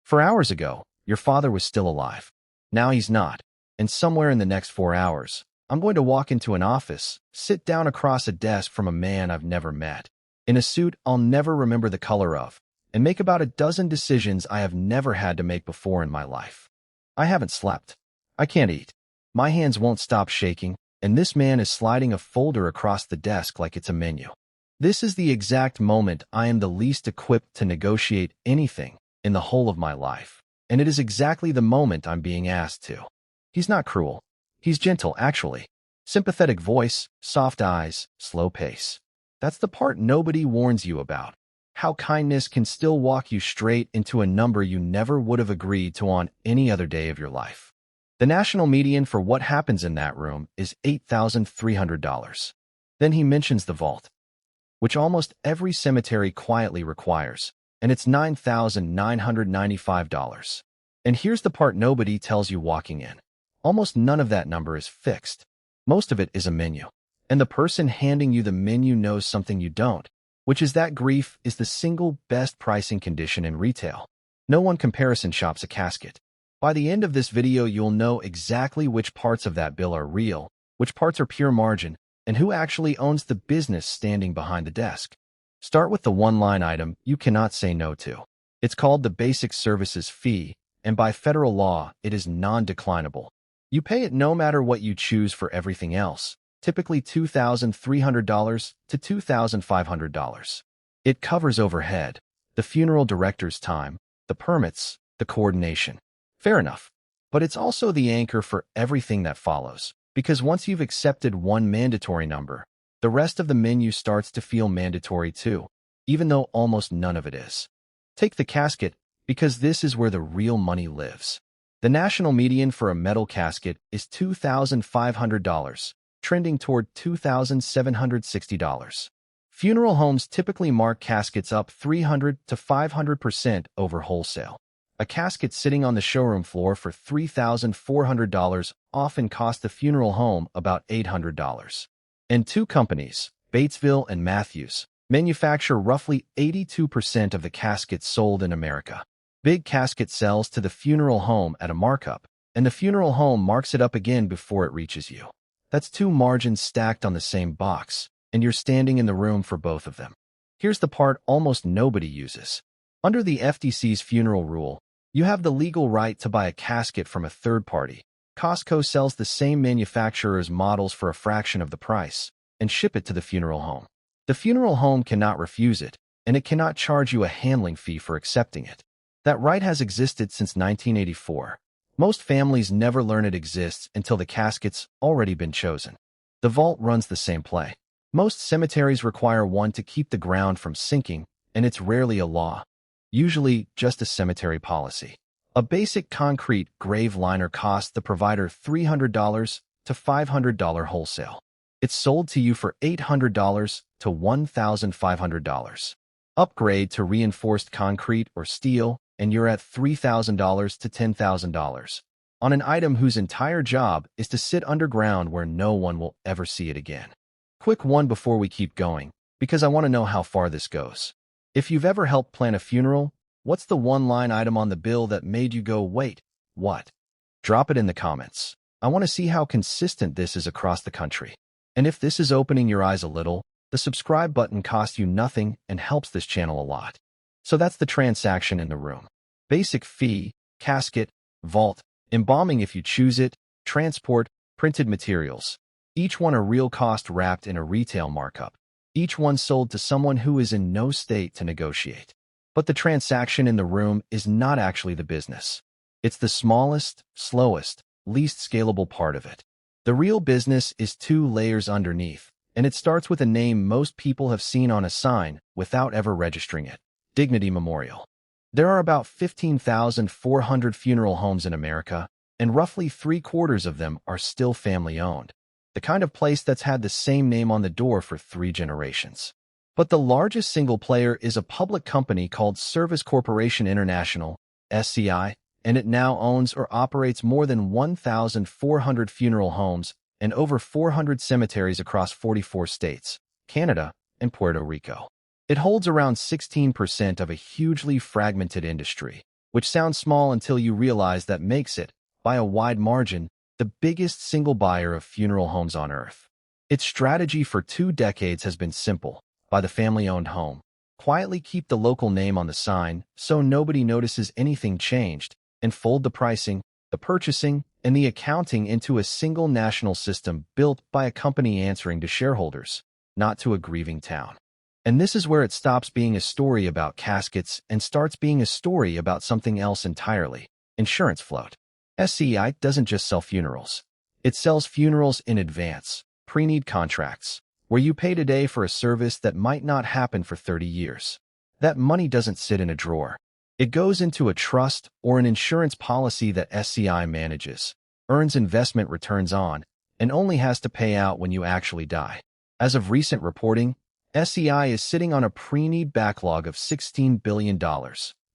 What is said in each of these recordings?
For hours ago, your father was still alive. Now he's not. And somewhere in the next 4 hours, I'm going to walk into an office, sit down across a desk from a man I've never met, in a suit I'll never remember the color of, and make about a dozen decisions I have never had to make before in my life. I haven't slept. I can't eat. My hands won't stop shaking, and this man is sliding a folder across the desk like it's a menu. This is the exact moment I am the least equipped to negotiate anything in the whole of my life, and it is exactly the moment I'm being asked to. He's not cruel. He's gentle, actually. Sympathetic voice, soft eyes, slow pace. That's the part nobody warns you about. How kindness can still walk you straight into a number you never would have agreed to on any other day of your life. The national median for what happens in that room is $8,300. Then he mentions the vault, which almost every cemetery quietly requires, and it's $9,995. And here's the part nobody tells you walking in. Almost none of that number is fixed. Most of it is a menu. And the person handing you the menu knows something you don't, which is that grief is the single best pricing condition in retail. No one comparison shops a casket. By the end of this video, you'll know exactly which parts of that bill are real, which parts are pure margin, and who actually owns the business standing behind the desk. Start with the one-line item you cannot say no to. It's called the Basic Services Fee, and by federal law, it is non-declinable. You pay it no matter what you choose for everything else, typically $2,300 to $2,500. It covers overhead, the funeral director's time, the permits, the coordination. Fair enough. But it's also the anchor for everything that follows, because once you've accepted one mandatory number, the rest of the menu starts to feel mandatory too, even though almost none of it is. Take the casket, because this is where the real money lives. The national median for a metal casket is $2,500, trending toward $2,760. Funeral homes typically mark caskets up 300 to 500% over wholesale. A casket sitting on the showroom floor for $3,400 often costs the funeral home about $800. And two companies, Batesville and Matthews, manufacture roughly 82% of the caskets sold in America. Big Casket sells to the funeral home at a markup, and the funeral home marks it up again before it reaches you. That's two margins stacked on the same box, and you're standing in the room for both of them. Here's the part almost nobody uses. Under the FTC's Funeral Rule, you have the legal right to buy a casket from a third party. Costco sells the same manufacturer's models for a fraction of the price and ship it to the funeral home. The funeral home cannot refuse it, and it cannot charge you a handling fee for accepting it. That right has existed since 1984. Most families never learn it exists until the casket's already been chosen. The vault runs the same play. Most cemeteries require one to keep the ground from sinking, and it's rarely a law. Usually just a cemetery policy. A basic concrete grave liner costs the provider $300 to $500 wholesale. It's sold to you for $800 to $1,500. Upgrade to reinforced concrete or steel, and you're at $3,000 to $10,000 on an item whose entire job is to sit underground where no one will ever see it again. Quick one before we keep going, because I want to know how far this goes. If you've ever helped plan a funeral, what's the one-line item on the bill that made you go, wait, what? Drop it in the comments. I want to see how consistent this is across the country. And if this is opening your eyes a little, the subscribe button costs you nothing and helps this channel a lot. So that's the transaction in the room. Basic fee, casket, vault, embalming if you choose it, transport, printed materials. Each one a real cost wrapped in a retail markup. Each one sold to someone who is in no state to negotiate. But the transaction in the room is not actually the business. It's the smallest, slowest, least scalable part of it. The real business is 2 layers underneath, and it starts with a name most people have seen on a sign without ever registering it. Dignity Memorial. There are about 15,400 funeral homes in America, and roughly 3/4 of them are still family-owned. The kind of place that's had the same name on the door for 3 generations. But the largest single player is a public company called Service Corporation International, SCI, and it now owns or operates more than 1,400 funeral homes and over 400 cemeteries across 44 states, Canada, and Puerto Rico. It holds around 16% of a hugely fragmented industry, which sounds small until you realize that makes it, by a wide margin, the biggest single buyer of funeral homes on earth. Its strategy for 2 decades has been simple: buy the family-owned home, quietly keep the local name on the sign so nobody notices anything changed, and fold the pricing, the purchasing, and the accounting into a single national system built by a company answering to shareholders, not to a grieving town. And this is where it stops being a story about caskets and starts being a story about something else entirely: insurance float. SCI doesn't just sell funerals. It sells funerals in advance, preneed contracts, where you pay today for a service that might not happen for 30 years. That money doesn't sit in a drawer. It goes into a trust or an insurance policy that SCI manages, earns investment returns on, and only has to pay out when you actually die. As of recent reporting, SCI is sitting on a preneed backlog of $16 billion,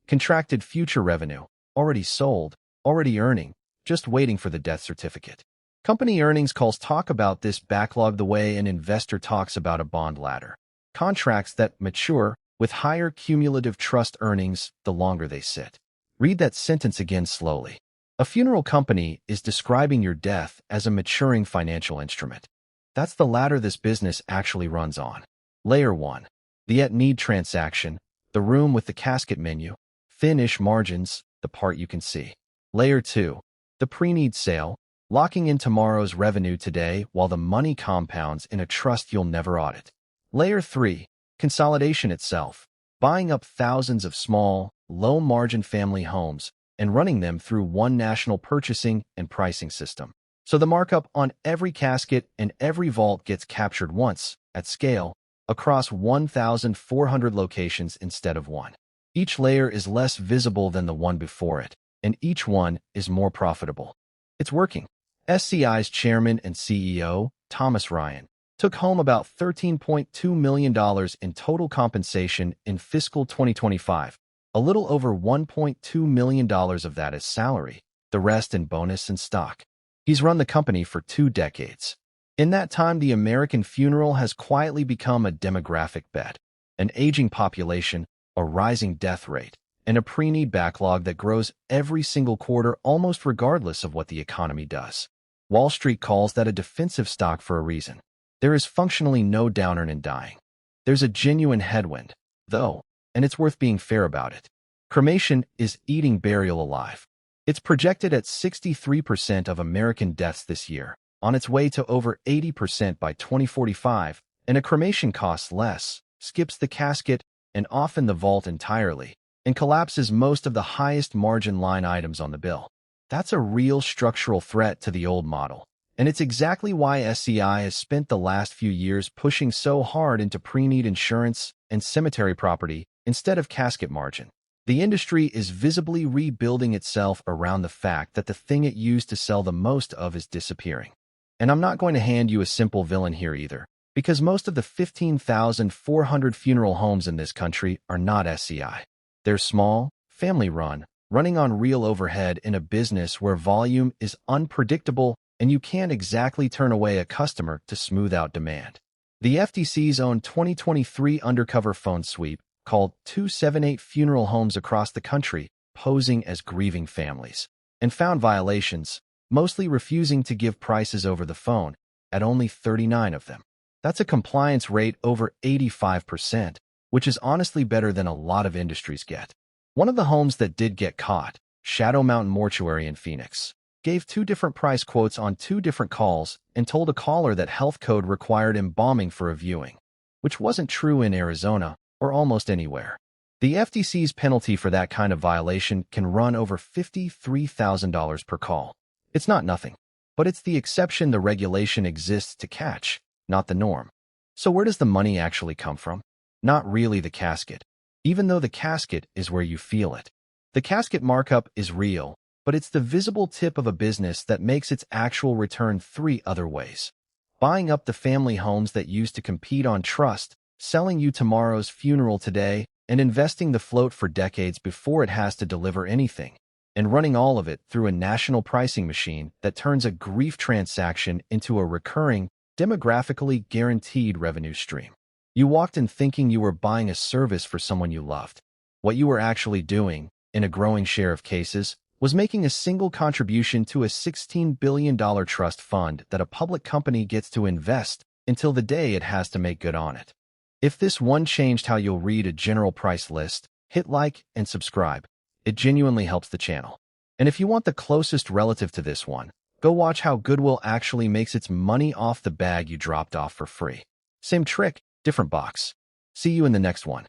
contracted future revenue, already sold, already earning, just waiting for the death certificate. Company earnings calls talk about this backlog the way an investor talks about a bond ladder. Contracts that mature with higher cumulative trust earnings the longer they sit. Read that sentence again slowly. A funeral company is describing your death as a maturing financial instrument. That's the ladder this business actually runs on. Layer 1. The at-need transaction, the room with the casket menu, thin-ish margins, the part you can see. Layer 2. The pre-need sale, locking in tomorrow's revenue today while the money compounds in a trust you'll never audit. Layer 3. Consolidation itself, buying up thousands of small, low-margin family homes and running them through one national purchasing and pricing system. So the markup on every casket and every vault gets captured once, at scale, across 1,400 locations instead of one. Each layer is less visible than the one before it, and each one is more profitable. It's working. SCI's chairman and CEO, Thomas Ryan, took home about $13.2 million in total compensation in fiscal 2025, a little over $1.2 million of that as salary, the rest in bonus and stock. He's run the company for 2 decades. In that time, the American funeral has quietly become a demographic bet: an aging population, a rising death rate, and a preneed backlog that grows every single quarter almost regardless of what the economy does. Wall Street calls that a defensive stock for a reason. There is functionally no downer in dying. There's a genuine headwind, though, and it's worth being fair about it. Cremation is eating burial alive. It's projected at 63% of American deaths this year, on its way to over 80% by 2045, and a cremation costs less, skips the casket and often the vault entirely, and collapses most of the highest margin line items on the bill. That's a real structural threat to the old model, and it's exactly why SCI has spent the last few years pushing so hard into preneed insurance and cemetery property instead of casket margin. The industry is visibly rebuilding itself around the fact that the thing it used to sell the most of is disappearing. And I'm not going to hand you a simple villain here either, because most of the 15,400 funeral homes in this country are not SCI. They're small, family-run, running on real overhead in a business where volume is unpredictable and you can't exactly turn away a customer to smooth out demand. The FTC's own 2023 undercover phone sweep called 278 funeral homes across the country posing as grieving families, and found violations, mostly refusing to give prices over the phone, at only 39 of them. That's a compliance rate over 85%, which is honestly better than a lot of industries get. One of the homes that did get caught, Shadow Mountain Mortuary in Phoenix, gave 2 different price quotes on 2 different calls and told a caller that health code required embalming for a viewing, which wasn't true in Arizona or almost anywhere. The FTC's penalty for that kind of violation can run over $53,000 per call. It's not nothing, but it's the exception the regulation exists to catch, not the norm. So where does the money actually come from? Not really the casket, even though the casket is where you feel it. The casket markup is real, but it's the visible tip of a business that makes its actual return 3 other ways: buying up the family homes that used to compete on trust, selling you tomorrow's funeral today, and investing the float for decades before it has to deliver anything, and running all of it through a national pricing machine that turns a grief transaction into a recurring, demographically guaranteed revenue stream. You walked in thinking you were buying a service for someone you loved. What you were actually doing in a growing share of cases, was making a single contribution to a $16 billion trust fund that a public company gets to invest until the day it has to make good on it. If this one changed how you'll read a general price list, hit like and subscribe. It genuinely helps the channel. And if you want the closest relative to this one, go watch how Goodwill actually makes its money off the bag you dropped off for free. Same trick, different box. See you in the next one.